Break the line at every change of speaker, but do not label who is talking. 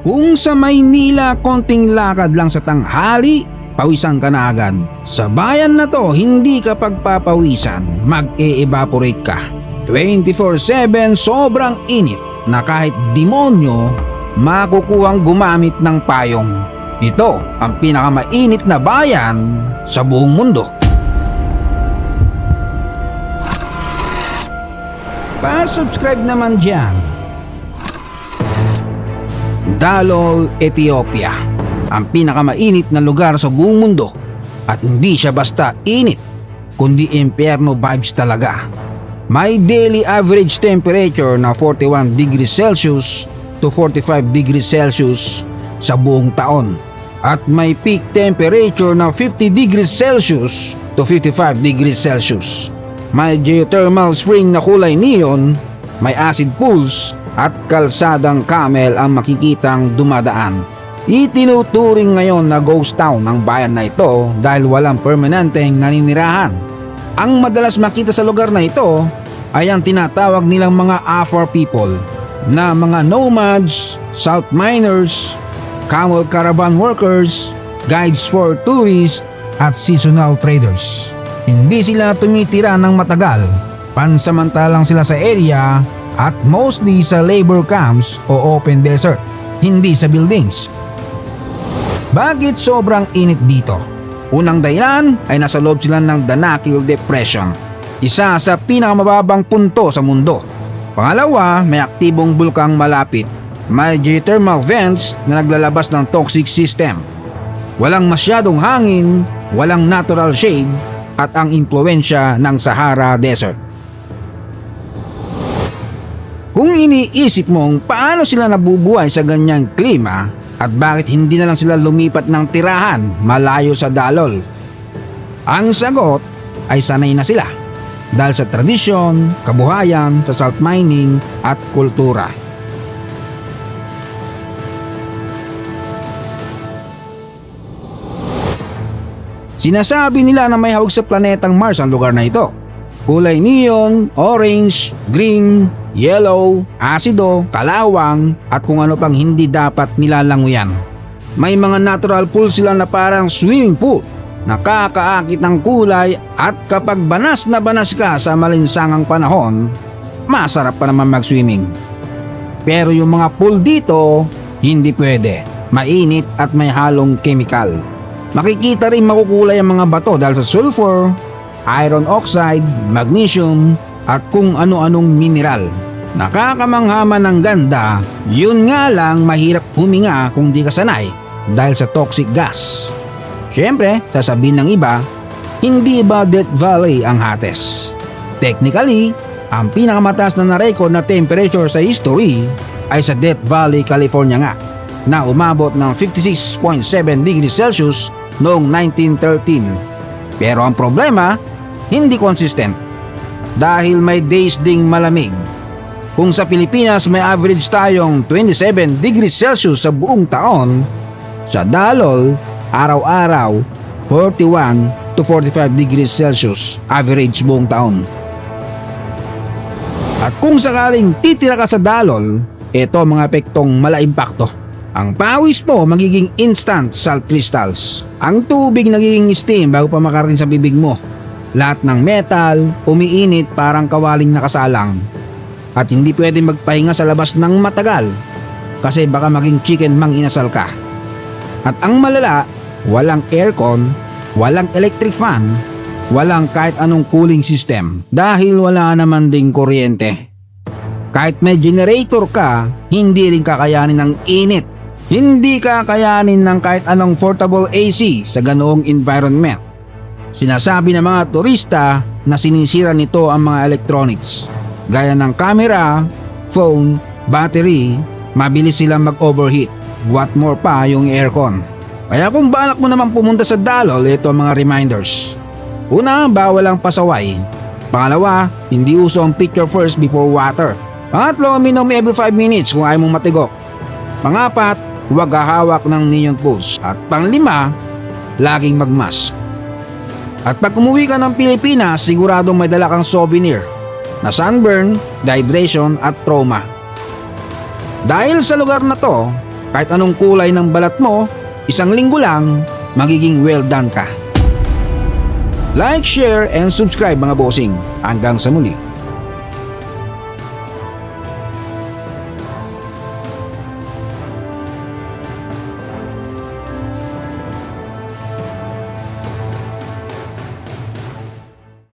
Kung sa Maynila konting lakad lang sa tanghali, pawisan ka na agad. Sa bayan na to, hindi ka pagpapawisan, mag-e-evaporate ka. 24/7 sobrang init na kahit demonyo makukuhang gumamit ng payong. Ito ang pinakamainit na bayan sa buong mundo. Pa-subscribe naman dyan. Dalol, Ethiopia. Ang pinakamainit na lugar sa buong mundo. At hindi siya basta init, kundi impyerno vibes talaga. May daily average temperature na 41 degrees Celsius to 45 degrees Celsius sa buong taon. At may peak temperature na 50 degrees Celsius to 55 degrees Celsius. May geothermal spring na kulay neon, may acid pools at kalsadang camel ang makikitang dumadaan. Itinuturing ngayon na ghost town ang bayan na ito dahil walang permanenteng naninirahan. Ang madalas makita sa lugar na ito ay ang tinatawag nilang mga Afar people na mga nomads, salt miners, camel caravan workers, guides for tourists at seasonal traders. Hindi sila tumitira ng matagal, pansamantalang sila sa area at mostly sa labor camps o open desert, hindi sa buildings. Bakit sobrang init dito? Unang dahilan ay nasa loob sila ng Danakil Depression, isa sa pinakamababang punto sa mundo. Pangalawa, may aktibong bulkang malapit. May geothermal vents na naglalabas ng toxic system. Walang masyadong hangin, walang natural shade, at ang impluwensya ng Sahara Desert. Kung iniisip mong paano sila nabubuhay sa ganyang klima at bakit hindi na lang sila lumipat ng tirahan malayo sa Dalol, ang sagot ay sanay na sila dahil sa tradisyon, kabuhayan, sa salt mining at kultura. Sinasabi nila na may hawag sa planetang Mars ang lugar na ito. Kulay neon, orange, green, yellow, asido, kalawang at kung ano pang hindi dapat nilalanguyan. May mga natural pool sila na parang swimming pool. Nakakaakit ng kulay at kapag banas na banas ka sa malinsangang panahon, masarap pa naman mag-swimming. Pero yung mga pool dito, hindi pwede. Mainit at may halong chemical. Makikita rin makukulay ang mga bato dahil sa sulfur, iron oxide, magnesium at kung ano-anong mineral. Nakakamanghaman ng ganda, yun nga lang mahirap huminga kung di ka sanay dahil sa toxic gas. Siyempre, sasabihin ng iba, hindi ba Death Valley ang hottest? Technically, ang pinakamataas na na-record na temperature sa history ay sa Death Valley, California nga, na umabot ng 56.7 degrees Celsius noong 1913. Pero ang problema, hindi consistent. Dahil may days ding malamig. Kung sa Pilipinas may average tayong 27 degrees Celsius sa buong taon, sa Dalol, araw-araw 41 to 45 degrees Celsius average buong taon. At kung sakaling titira ka sa Dalol, ito mga epektong mala-impakto. Ang pawis mo magiging instant salt crystals. Ang tubig nagiging steam bago pa makarating sa bibig mo. Lahat ng metal, umiinit parang kawaling nakasalang. At hindi pwede magpahinga sa labas ng matagal kasi baka maging chicken mang inasal ka. At ang malala, walang aircon, walang electric fan, walang kahit anong cooling system dahil wala naman ding kuryente. Kahit may generator ka, hindi rin kakayanin ng init. Hindi kakayanin ng kahit anong portable AC sa ganoong environment. Sinasabi ng mga turista na sinisira nito ang mga electronics. Gaya ng camera, phone, battery, mabilis silang mag-overheat. What more pa yung aircon. Kaya kung balak mo naman pumunta sa Dalol, ito ang mga reminders. Una, bawal ang pasaway. Pangalawa, hindi uso ang picture first before water. Pangatlo, minom every 5 minutes kung ayaw mong matigok. Pangapat, huwag hahawak ng neon pulse. At panglima, laging magmask. At pag umuwi ka ng Pilipinas, siguradong may dala kang souvenir na sunburn, dehydration at trauma. Dahil sa lugar na to, Kahit anong kulay ng balat mo, isang linggo lang, magiging well done ka. Like, share, and subscribe mga bossing. Hanggang sa muli.